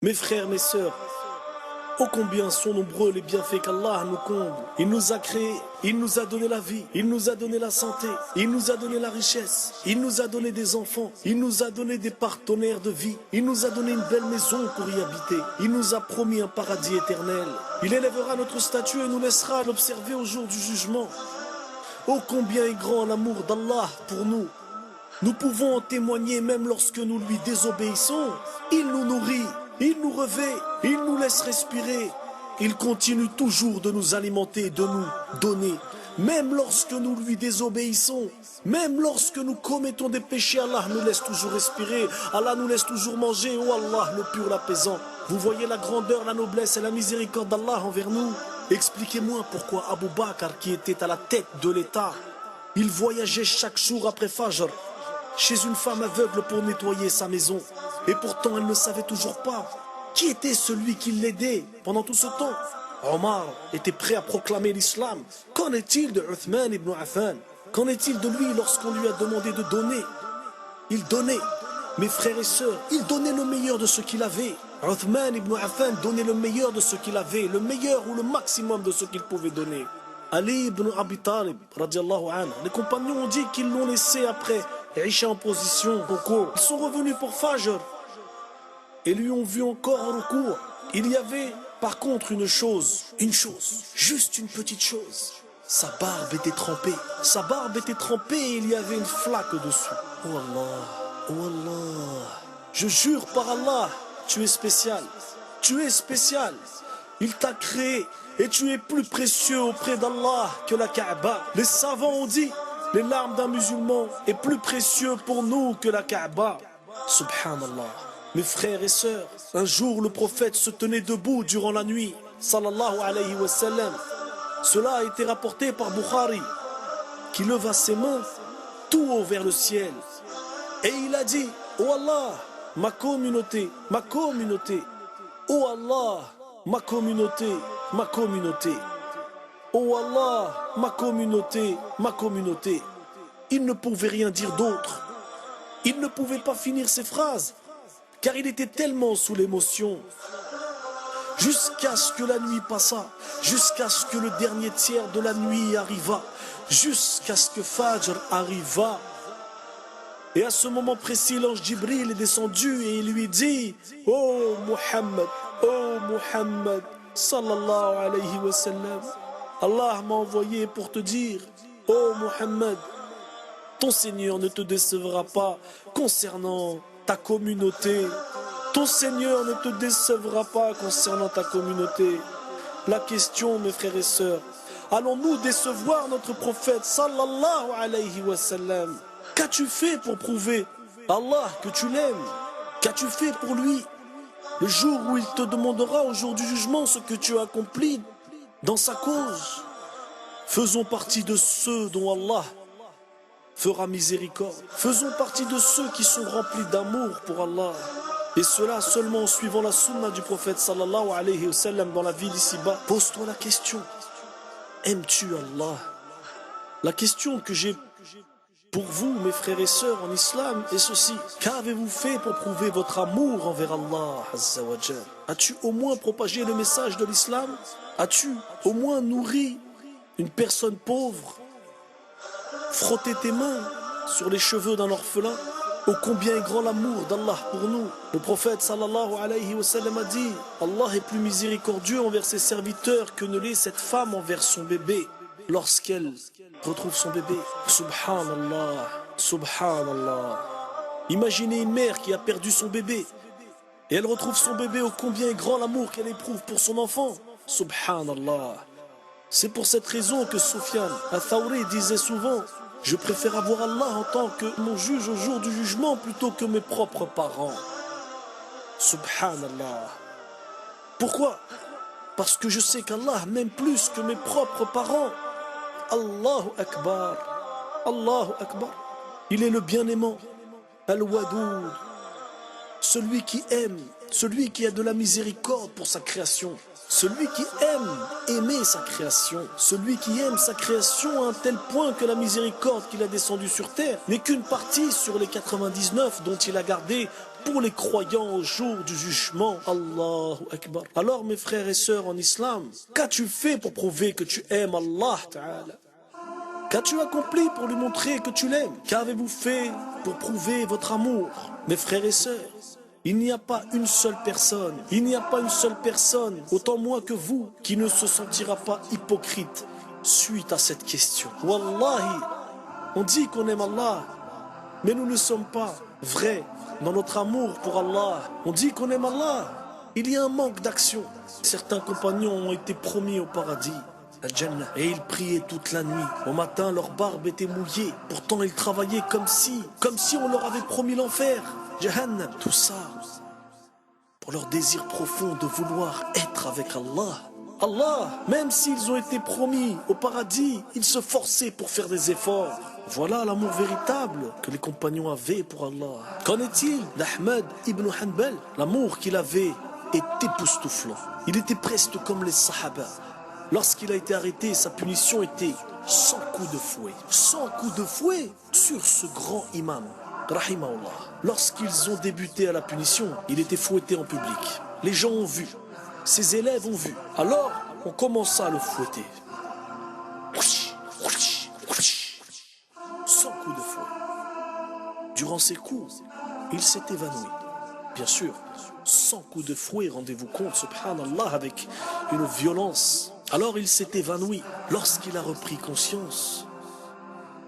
Mes frères, mes sœurs, ô combien sont nombreux les bienfaits qu'Allah nous comble. Il nous a créés, il nous a donné la vie, il nous a donné la santé, il nous a donné la richesse, il nous a donné des enfants, il nous a donné des partenaires de vie, il nous a donné une belle maison pour y habiter, il nous a promis un paradis éternel. Il élèvera notre statut et nous laissera l'observer au jour du jugement. Ô combien est grand l'amour d'Allah pour nous. Nous pouvons en témoigner même lorsque nous lui désobéissons. Il nous nourrit, il nous revêt, il nous laisse respirer. Il continue toujours de nous alimenter, de nous donner. Même lorsque nous lui désobéissons, même lorsque nous commettons des péchés, Allah nous laisse toujours respirer. Allah nous laisse toujours manger. Oh Allah, le pur, l'apaisant. Vous voyez la grandeur, la noblesse et la miséricorde d'Allah envers nous. Expliquez-moi pourquoi Abu Bakr, qui était à la tête de l'État, il voyageait chaque jour après Fajr chez une femme aveugle pour nettoyer sa maison. Et pourtant, elle ne savait toujours pas qui était celui qui l'aidait pendant tout ce temps. Omar était prêt à proclamer l'islam. Qu'en est-il de Uthman ibn Affan? Qu'en est-il de lui lorsqu'on lui a demandé de donner? Il donnait. Mes frères et sœurs, il donnait le meilleur de ce qu'il avait. Uthman ibn Affan donnait le meilleur de ce qu'il avait, le meilleur ou le maximum de ce qu'il pouvait donner. Ali ibn Abi Talib, radiallahu anhu, les compagnons ont dit qu'ils l'ont laissé après Isha en position au cours. Ils sont revenus pour Fajr et lui ont vu encore en recours. Il y avait par contre une chose, juste une petite chose. Sa barbe était trempée. Sa barbe était trempée et il y avait une flaque dessus. Oh Allah, oh Allah. Je jure par Allah, tu es spécial. Tu es spécial. Il t'a créé et tu es plus précieux auprès d'Allah que la Kaaba. Les savants ont dit, les larmes d'un musulman est plus précieux pour nous que la Kaaba. Subhanallah. Mes frères et sœurs, un jour le prophète se tenait debout durant la nuit, sallallahu alayhi wa sallam. Cela a été rapporté par Bukhari, qui leva ses mains tout haut vers le ciel. Et il a dit, oh Allah, ma communauté, ma communauté. Oh Allah, ma communauté, ma communauté. Oh Allah, ma communauté, ma communauté. Il ne pouvait rien dire d'autre. Il ne pouvait pas finir ses phrases, car il était tellement sous l'émotion. Jusqu'à ce que la nuit passa, jusqu'à ce que le dernier tiers de la nuit arriva, jusqu'à ce que Fajr arriva. Et à ce moment précis, l'ange Jibril est descendu et il lui dit, oh Muhammad, sallallahu alayhi wa sallam, Allah m'a envoyé pour te dire, oh Muhammad, ton Seigneur ne te décevra pas concernant ta communauté. Ton Seigneur ne te décevra pas concernant ta communauté. La question, mes frères et sœurs, allons-nous décevoir notre prophète sallallahu alayhi wa sallam? Qu'as-tu fait pour prouver à Allah que tu l'aimes? Qu'as-tu fait pour lui? Le jour où il te demandera au jour du jugement ce que tu as accompli dans sa cause. Faisons partie de ceux dont Allah fera miséricorde. Faisons partie de ceux qui sont remplis d'amour pour Allah. Et cela seulement en suivant la sunna du prophète sallallahu alayhi wa sallam dans la vie d'ici-bas. Pose-toi la question, aimes-tu Allah? La question que j'ai pour vous, mes frères et sœurs en islam, est ceci. Qu'avez-vous fait pour prouver votre amour envers Allah Azza wa Jal? As-tu au moins propagé le message de l'islam? As-tu au moins nourri une personne pauvre? Frotter tes mains sur les cheveux d'un orphelin? Ô combien est grand l'amour d'Allah pour nous. Le prophète sallallahu alayhi wa sallam a dit, Allah est plus miséricordieux envers ses serviteurs que ne l'est cette femme envers son bébé lorsqu'elle retrouve son bébé. Subhanallah, subhanallah. Imaginez une mère qui a perdu son bébé et elle retrouve son bébé. Ô combien est grand l'amour qu'elle éprouve pour son enfant. Subhanallah. C'est pour cette raison que Sufyan al-Thawri disait souvent, je préfère avoir Allah en tant que mon juge au jour du jugement plutôt que mes propres parents. Subhanallah. Pourquoi? Parce que je sais qu'Allah m'aime plus que mes propres parents. Allahu Akbar. Allahu Akbar. Il est le bien-aimant. Al-Wadoud. Celui qui aime. Celui qui a de la miséricorde pour sa création. Celui qui aime aimer sa création, celui qui aime sa création à un tel point que la miséricorde qu'il a descendue sur terre n'est qu'une partie sur les 99 dont il a gardé pour les croyants au jour du jugement. Allahu Akbar. Alors mes frères et sœurs en islam, qu'as-tu fait pour prouver que tu aimes Allah Ta'ala? Qu'as-tu accompli pour lui montrer que tu l'aimes? Qu'avez-vous fait pour prouver votre amour? Mes frères et sœurs, il n'y a pas une seule personne, autant moi que vous, qui ne se sentira pas hypocrite suite à cette question. Wallahi, on dit qu'on aime Allah, mais nous ne sommes pas vrais dans notre amour pour Allah. On dit qu'on aime Allah, il y a un manque d'action. Certains compagnons ont été promis au paradis, Al-Jannah, et ils priaient toute la nuit. Au matin, leur barbe était mouillée. Pourtant, ils travaillaient comme si on leur avait promis l'enfer. Jahannam, tout ça pour leur désir profond de vouloir être avec Allah. Allah, même s'ils ont été promis au paradis, ils se forçaient pour faire des efforts. Voilà l'amour véritable que les compagnons avaient pour Allah. Qu'en est-il d'Ahmad ibn Hanbal? L'amour qu'il avait est époustouflant. Il était presque comme les Sahaba. Lorsqu'il a été arrêté, sa punition était 100 coups de fouet. 100 coups de fouet sur ce grand imam. Rahimahullah. Lorsqu'ils ont débuté à la punition, il était fouetté en public. Les gens ont vu, ses élèves ont vu. Alors, on commença à le fouetter. 100 coups de fouet. Durant ces coups, il s'est évanoui. Bien sûr, 100 coups de fouet, rendez-vous compte, subhanallah, avec une violence. Alors il s'est évanoui. Lorsqu'il a repris conscience,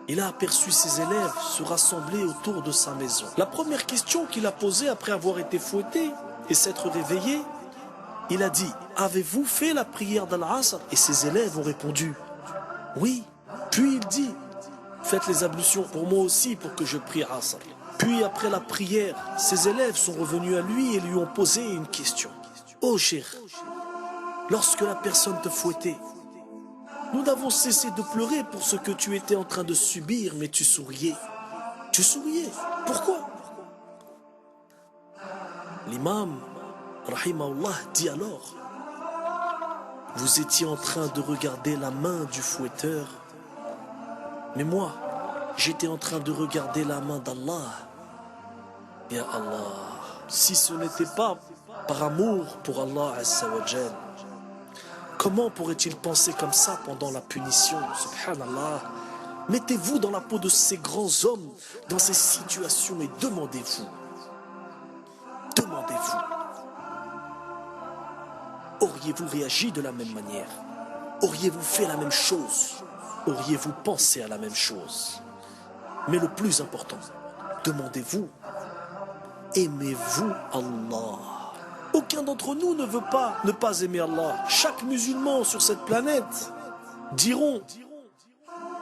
il a aperçu ses élèves se rassembler autour de sa maison. La première question qu'il a posée après avoir été fouetté et s'être réveillé, il a dit: avez-vous fait la prière d'Al-Asr? Et ses élèves ont répondu: oui. Puis il dit: faites les ablutions pour moi aussi pour que je prie Asr. Puis après la prière, ses élèves sont revenus à lui et lui ont posé une question. Oh cheikh, lorsque la personne te fouettait, nous n'avons cessé de pleurer pour ce que tu étais en train de subir, mais tu souriais. Tu souriais. Pourquoi? L'imam, rahimahullah, dit alors: vous étiez en train de regarder la main du fouetteur, mais moi, j'étais en train de regarder la main d'Allah. Ya Allah, si ce n'était pas par amour pour Allah Azza wa Jal, comment pourrait-il penser comme ça pendant la punition? Subhanallah. Mettez-vous dans la peau de ces grands hommes, dans ces situations, et demandez-vous. Demandez-vous. Auriez-vous réagi de la même manière? Auriez-vous fait la même chose? Auriez-vous pensé à la même chose? Mais le plus important, demandez-vous, aimez-vous Allah? Aucun d'entre nous ne veut pas ne pas aimer Allah. Chaque musulman sur cette planète diront: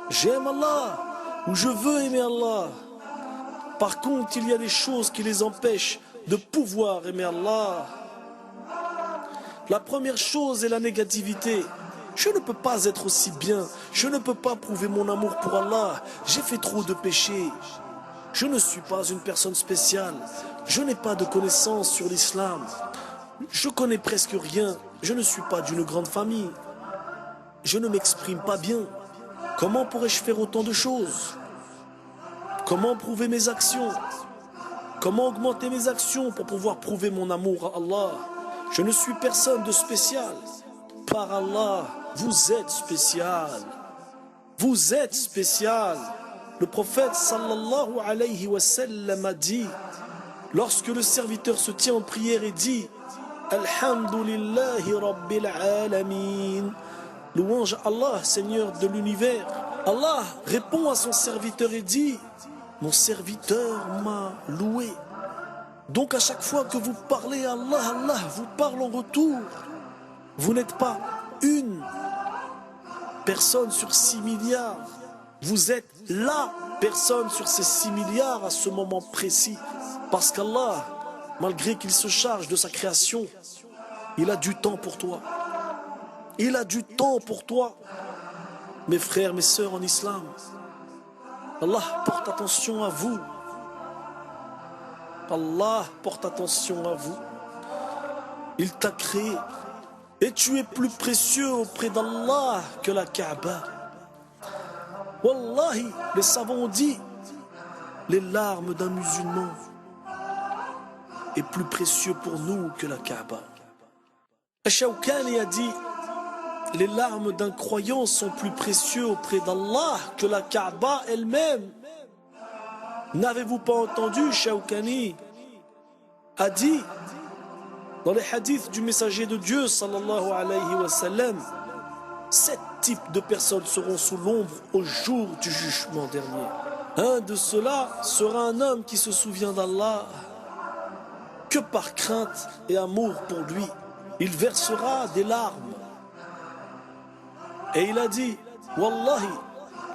j'aime Allah ou je veux aimer Allah. Par contre, il y a des choses qui les empêchent de pouvoir aimer Allah. La première chose est la négativité. Je ne peux pas être aussi bien. Je ne peux pas prouver mon amour pour Allah. J'ai fait trop de péchés. Je ne suis pas une personne spéciale. Je n'ai pas de connaissances sur l'islam. Je connais presque rien. Je ne suis pas d'une grande famille. Je ne m'exprime pas bien. Comment pourrais-je faire autant de choses? Comment prouver mes actions? Comment augmenter mes actions pour pouvoir prouver mon amour à Allah? Je ne suis personne de spécial. Par Allah, vous êtes spécial. Vous êtes spécial. Le prophète sallallahu alayhi wa sallam a dit: lorsque le serviteur se tient en prière et dit Alhamdulillahi Rabbil Alamin, louange à Allah, Seigneur de l'univers, Allah répond à son serviteur et dit: mon serviteur m'a loué. Donc à chaque fois que vous parlez à Allah, Allah vous parle en retour. Vous n'êtes pas une personne sur 6 milliards. Vous êtes la personne sur ces 6 milliards à ce moment précis. Parce qu'Allah, malgré qu'il se charge de sa création, il a du temps pour toi. Il a du temps pour toi. Mes frères, mes sœurs en islam, Allah porte attention à vous. Allah porte attention à vous. Il t'a créé Et tu es plus précieux auprès d'Allah que la Kaaba. Wallahi, les savants ont dit, les larmes d'un musulman est plus précieux pour nous que la Kaaba. Shawkani a dit, les larmes d'un croyant sont plus précieux auprès d'Allah que la Kaaba elle-même. N'avez-vous pas entendu, Shawkani a dit, dans les hadiths du messager de Dieu, sallallahu alayhi wa sallam, 7 types de personnes seront sous l'ombre au jour du jugement dernier. Un de ceux-là sera un homme qui se souvient d'Allah que par crainte et amour pour lui. Il versera des larmes. Et il a dit, Wallahi,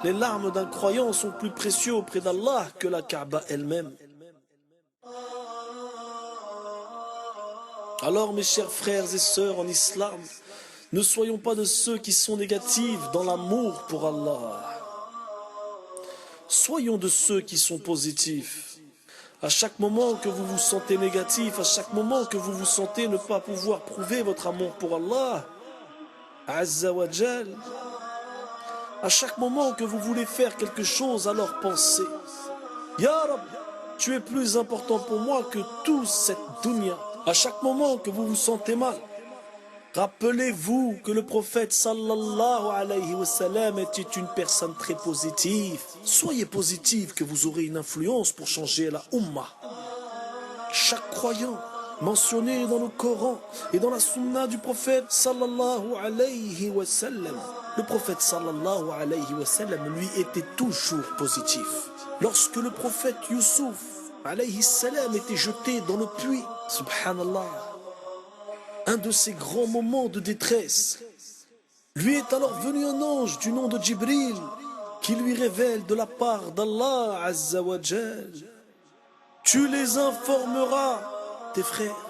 les larmes d'un croyant sont plus précieux auprès d'Allah que la Kaaba elle-même. Alors mes chers frères et sœurs en islam, ne soyons pas de ceux qui sont négatifs dans l'amour pour Allah. Soyons de ceux qui sont positifs. À chaque moment que vous vous sentez négatif, à chaque moment que vous vous sentez ne pas pouvoir prouver votre amour pour Allah, Azza wa Jal, à chaque moment que vous voulez faire quelque chose, alors pensez, Ya Rab, tu es plus important pour moi que toute cette dunya. À chaque moment que vous vous sentez mal, rappelez-vous que le prophète sallallahu alayhi wa sallam était une personne très positive. Soyez positif que vous aurez une influence pour changer la Ummah. Chaque croyant mentionné dans le Coran et dans la sunna du prophète sallallahu alayhi wa sallam, le prophète sallallahu alayhi wa sallam lui était toujours positif. Lorsque le prophète Youssouf alayhi salam était jeté dans le puits, subhanallah, un de ces grands moments de détresse, lui est alors venu un ange du nom de Jibril qui lui révèle de la part d'Allah Azza wa Jal, tu les informeras, tes frères,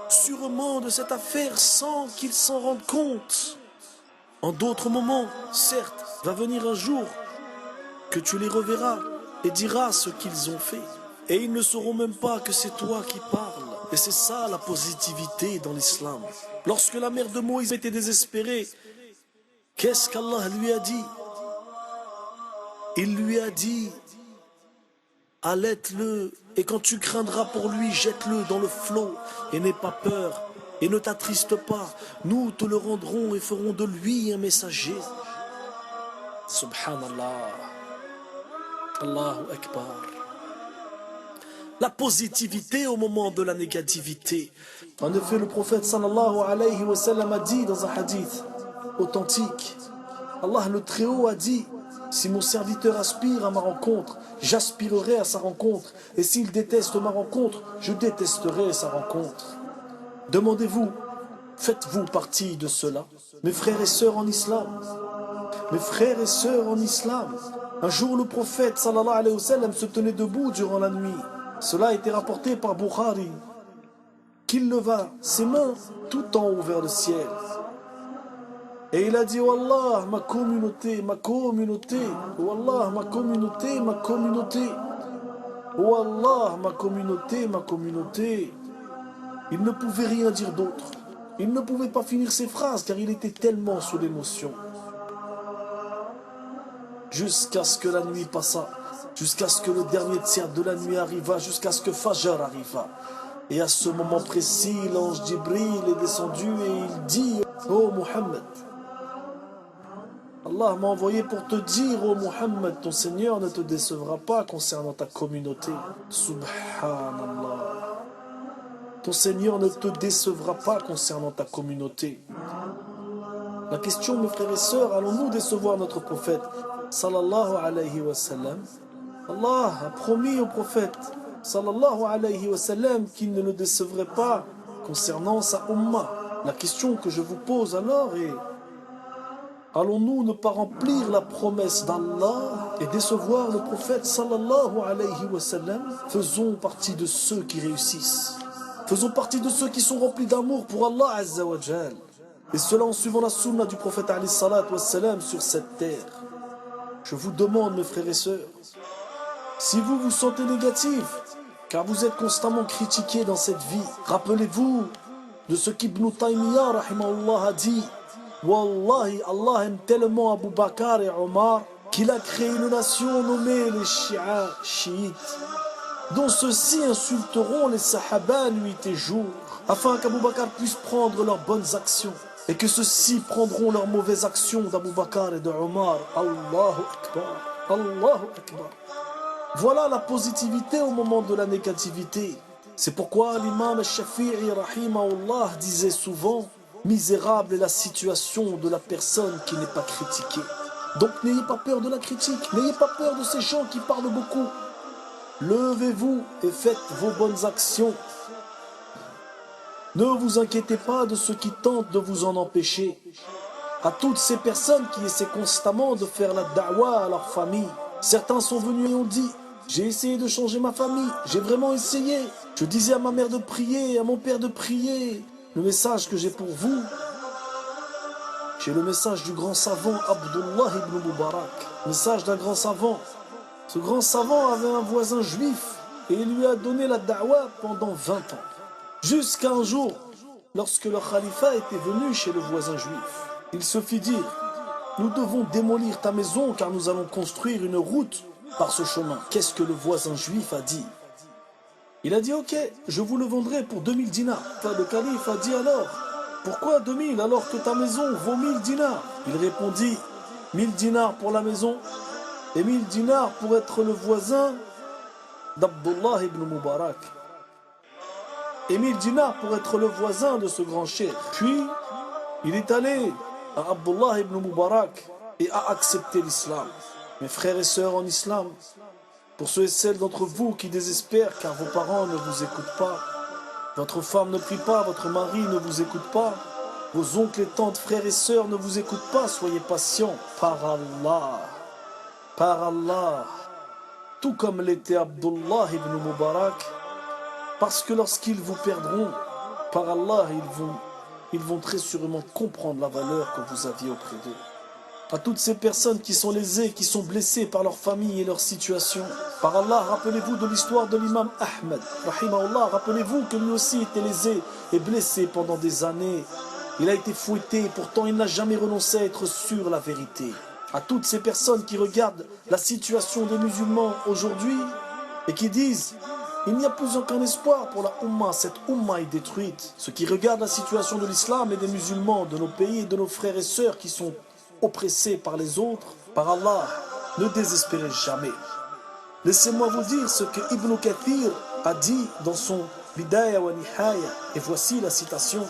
sûrement de cette affaire sans qu'ils s'en rendent compte. En d'autres moments, certes, va venir un jour que tu les reverras et diras ce qu'ils ont fait. Et ils ne sauront même pas que c'est toi qui parles. Et c'est ça la positivité dans l'islam. Lorsque la mère de Moïse était désespérée, qu'est-ce qu'Allah lui a dit? Il lui a dit, allaite-le, et quand tu craindras pour lui, jette-le dans le flot, et n'aie pas peur, et ne t'attriste pas. Nous te le rendrons et ferons de lui un messager. Subhanallah. Allahu Akbar. La positivité au moment de la négativité. En effet, le prophète sallallahu alayhi wa sallam a dit dans un hadith authentique, Allah le Très-Haut a dit, si mon serviteur aspire à ma rencontre, j'aspirerai à sa rencontre, et s'il déteste ma rencontre, je détesterai sa rencontre. Demandez-vous, faites-vous partie de cela? Mes frères et sœurs en islam, mes frères et sœurs en islam, un jour le prophète sallallahu alayhi wa sallam se tenait debout durant la nuit. Cela a été rapporté par Bukhari, qu'il leva ses mains tout en haut vers le ciel. Et il a dit, Wallah, ma communauté, ma communauté, Wallah, ma communauté, ma communauté, Wallah, ma communauté, ma communauté. Il ne pouvait rien dire d'autre. Il ne pouvait pas finir ses phrases car il était tellement sous l'émotion. Jusqu'à ce que la nuit passa, jusqu'à ce que le dernier tiers de la nuit arriva, jusqu'à ce que Fajr arriva. Et à ce moment précis, l'ange Jibril est descendu et il dit, oh Muhammad, Allah m'a envoyé pour te dire, oh Muhammad, ton Seigneur ne te décevra pas concernant ta communauté. Subhanallah. Ton Seigneur ne te décevra pas concernant ta communauté. La question, mes frères et sœurs, allons-nous décevoir notre prophète sallallahu alayhi wa sallam? Allah a promis au prophète sallallahu alayhi wa sallam qu'il ne le décevrait pas concernant sa ummah. La question que je vous pose alors est, allons-nous ne pas remplir la promesse d'Allah et décevoir le prophète sallallahu alayhi wa sallam? Faisons partie de ceux qui réussissent. Faisons partie de ceux qui sont remplis d'amour pour Allah Azza wa Jal. Et cela en suivant la sunna du prophète alayhi salatu wa salam sur cette terre. Je vous demande, mes frères et sœurs, si vous vous sentez négatif, car vous êtes constamment critiqués dans cette vie, rappelez-vous de ce qu'Ibn Taymiyyah rahimahullah a dit. Wallahi, Allah aime tellement Abu Bakr et Omar qu'il a créé une nation nommée les chiites, dont ceux-ci insulteront les sahaba nuit et jour, afin qu'Abu Bakr puisse prendre leurs bonnes actions, et que ceux-ci prendront leurs mauvaises actions d'Abu Bakr et de Omar. Allahu Akbar, Allahu Akbar. Voilà la positivité au moment de la négativité. C'est pourquoi l'imam al-Shafi'i rahimahullah disait souvent: misérable est la situation de la personne qui n'est pas critiquée. Donc n'ayez pas peur de la critique, n'ayez pas peur de ces gens qui parlent beaucoup. Levez-vous et faites vos bonnes actions. Ne vous inquiétez pas de ceux qui tentent de vous en empêcher. À toutes ces personnes qui essaient constamment de faire la da'wa à leur famille, certains sont venus et ont dit: j'ai essayé de changer ma famille, j'ai vraiment essayé. Je disais à ma mère de prier, à mon père de prier. Le message que j'ai pour vous, j'ai le message du grand savant Abdullah ibn Mubarak. Message d'un grand savant. Ce grand savant avait un voisin juif et il lui a donné la da'wa pendant 20 ans. Jusqu'à un jour, lorsque le khalifa était venu chez le voisin juif, il se fit dire: nous devons démolir ta maison car nous allons construire une route par ce chemin. Qu'est-ce que le voisin juif a dit? Il a dit: ok, je vous le vendrai pour 2000 dinars. Le calife a dit: alors, pourquoi 2000 alors que ta maison vaut 1000 dinars? Il répondit: 1000 dinars pour la maison et 1000 dinars pour être le voisin d'Abdullah ibn Mubarak. Et 1000 dinars pour être le voisin de ce grand cheikh. Puis, il est allé à Abdullah ibn Mubarak et a accepté l'islam. Mes frères et sœurs en islam, pour ceux et celles d'entre vous qui désespèrent car vos parents ne vous écoutent pas, votre femme ne prie pas, votre mari ne vous écoute pas, vos oncles et tantes, frères et sœurs ne vous écoutent pas, soyez patients. Par Allah, tout comme l'était Abdullah ibn Mubarak, parce que lorsqu'ils vous perdront, par Allah, ils vont très sûrement comprendre la valeur que vous aviez auprès d'eux. À toutes ces personnes qui sont lésées, qui sont blessées par leur famille et leur situation, par Allah, rappelez-vous de l'histoire de l'imam Ahmed, rahimahullah, rappelez-vous que lui aussi était lésé et blessé pendant des années. Il a été fouetté, pourtant il n'a jamais renoncé à être sur la vérité. À toutes ces personnes qui regardent la situation des musulmans aujourd'hui et qui disent: il n'y a plus aucun espoir pour la Ummah, cette Ummah est détruite. Ceux qui regardent la situation de l'islam et des musulmans, de nos pays et de nos frères et sœurs qui sont oppressés par les autres, par Allah, ne désespérez jamais. Laissez-moi vous dire ce que Ibn Kathir a dit dans son Bidaya wa Nihaya, et voici la citation.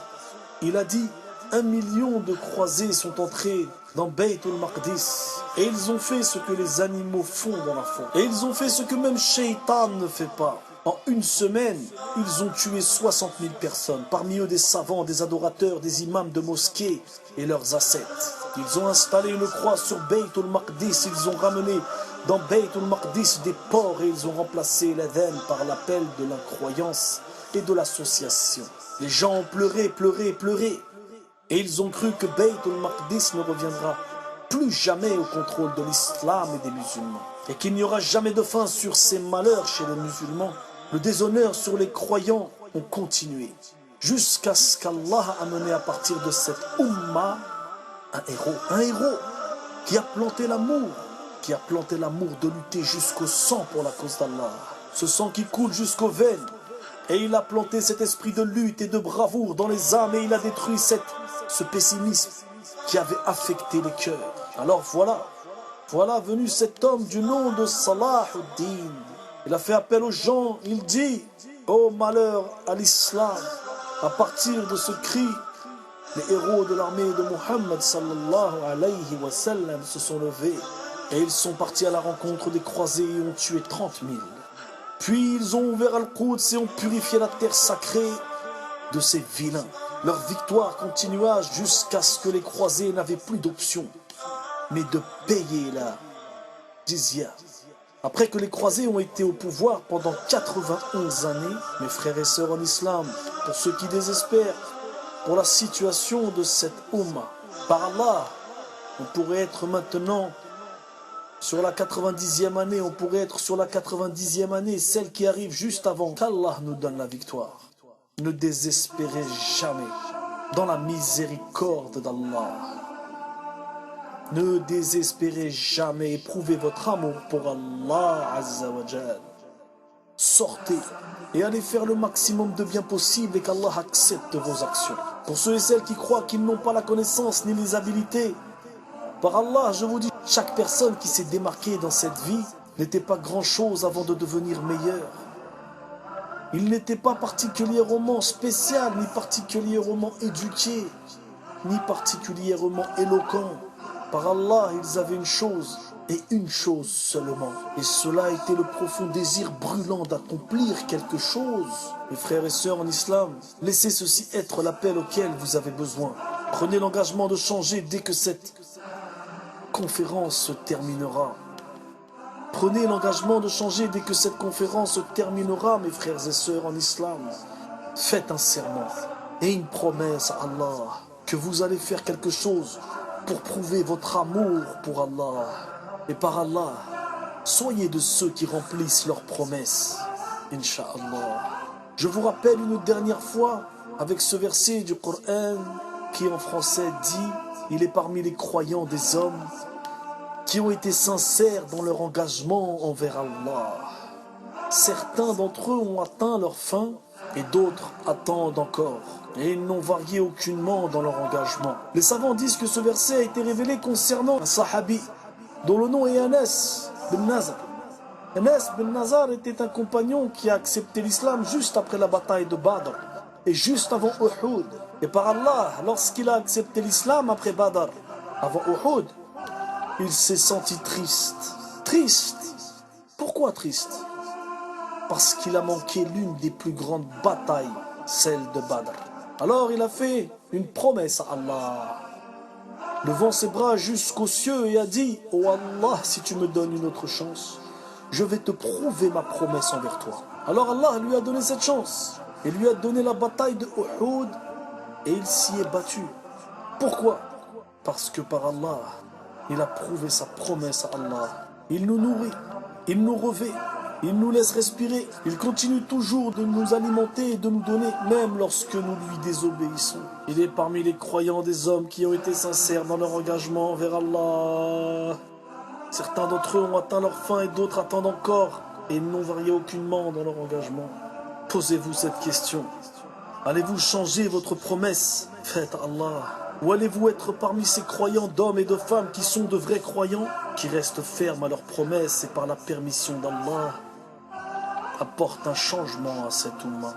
Il a dit: 1 million de croisés sont entrés dans Bayt al-Maqdis et ils ont fait ce que les animaux font dans la forêt. Et ils ont fait ce que même Shaitan ne fait pas. En une semaine, ils ont tué 60 000 personnes, parmi eux des savants, des adorateurs, des imams de mosquées et leurs ascètes. Ils ont installé une croix sur Bayt al-Maqdis, ils ont ramené dans Bayt al-Maqdis des porcs et ils ont remplacé l'adhan par l'appel de l'incroyance et de l'association. Les gens ont pleuré, pleuré, pleuré. Et ils ont cru que Bayt al-Maqdis ne reviendra plus jamais au contrôle de l'islam et des musulmans. Et qu'il n'y aura jamais de fin sur ces malheurs chez les musulmans. Le déshonneur sur les croyants ont continué. Jusqu'à ce qu'Allah a mené à partir de cette Ummah un héros. Un héros qui a planté l'amour. Qui a planté l'amour de lutter jusqu'au sang pour la cause d'Allah. Ce sang qui coule jusqu'aux veines. Et il a planté cet esprit de lutte et de bravoure dans les âmes et il a détruit ce pessimisme qui avait affecté les cœurs. Alors voilà venu cet homme du nom de Salahuddin. Il a fait appel aux gens, il dit: oh malheur à l'islam. À partir de ce cri, les héros de l'armée de Muhammad sallallahu alayhi wa sallam se sont levés et ils sont partis à la rencontre des croisés et ont tué 30 000. Puis ils ont ouvert Al-Quds et ont purifié la terre sacrée de ces vilains. Leur victoire continua jusqu'à ce que les croisés n'avaient plus d'option, mais de payer la jizya. Après que les croisés ont été au pouvoir pendant 91 années, mes frères et sœurs en islam, pour ceux qui désespèrent, pour la situation de cette Ummah, par Allah, on pourrait être maintenant sur la 90e année, on pourrait être sur la 90e année, celle qui arrive juste avant qu'Allah nous donne la victoire. Ne désespérez jamais dans la miséricorde d'Allah. Ne désespérez jamais, éprouvez votre amour pour Allah Azza wa Jal. Sortez et allez faire le maximum de bien possible et qu'Allah accepte vos actions. Pour ceux et celles qui croient qu'ils n'ont pas la connaissance ni les habilités, par Allah, je vous dis, chaque personne qui s'est démarquée dans cette vie n'était pas grand-chose avant de devenir meilleur. Il n'était pas particulièrement spécial, ni particulièrement éduqué, ni particulièrement éloquent. Par Allah, ils avaient une chose, et une chose seulement. Et cela était le profond désir brûlant d'accomplir quelque chose. Mes frères et sœurs en islam, laissez ceci être l'appel auquel vous avez besoin. Prenez l'engagement de changer dès que cette conférence se terminera. Prenez l'engagement de changer dès que cette conférence se terminera, mes frères et sœurs en islam. Faites un serment et une promesse à Allah que vous allez faire quelque chose pour prouver votre amour pour Allah. Et par Allah, soyez de ceux qui remplissent leurs promesses, Inch'Allah. Je vous rappelle une dernière fois avec ce verset du Coran qui en français dit « Il est parmi les croyants des hommes qui ont été sincères dans leur engagement envers Allah. Certains d'entre eux ont atteint leur fin et d'autres attendent encore. Et ils n'ont varié aucunement dans leur engagement. » Les savants disent que ce verset a été révélé concernant un sahabi dont le nom est Anas bin Nazar. Anas bin Nazar était un compagnon qui a accepté l'islam juste après la bataille de Badr et juste avant Uhud. Et par Allah, lorsqu'il a accepté l'islam après Badr, avant Uhud, il s'est senti triste. Triste. Pourquoi triste? Parce qu'il a manqué l'une des plus grandes batailles, celle de Badr. Alors il a fait une promesse à Allah, levant ses bras jusqu'aux cieux et a dit « Oh Allah, si tu me donnes une autre chance, je vais te prouver ma promesse envers toi. » Alors Allah lui a donné cette chance et lui a donné la bataille de Uhud et il s'y est battu. Pourquoi? Parce que par Allah, il a prouvé sa promesse à Allah. Il nous nourrit, il nous revêt, il nous laisse respirer. Il continue toujours de nous alimenter et de nous donner, même lorsque nous lui désobéissons. Il est parmi les croyants des hommes qui ont été sincères dans leur engagement envers Allah. Certains d'entre eux ont atteint leur fin et d'autres attendent encore et n'ont varié aucunement dans leur engagement. Posez-vous cette question. Allez-vous changer votre promesse faite à Allah? Ou allez-vous être parmi ces croyants d'hommes et de femmes qui sont de vrais croyants, qui restent fermes à leurs promesses et par la permission d'Allah apportent un changement à cette oumma?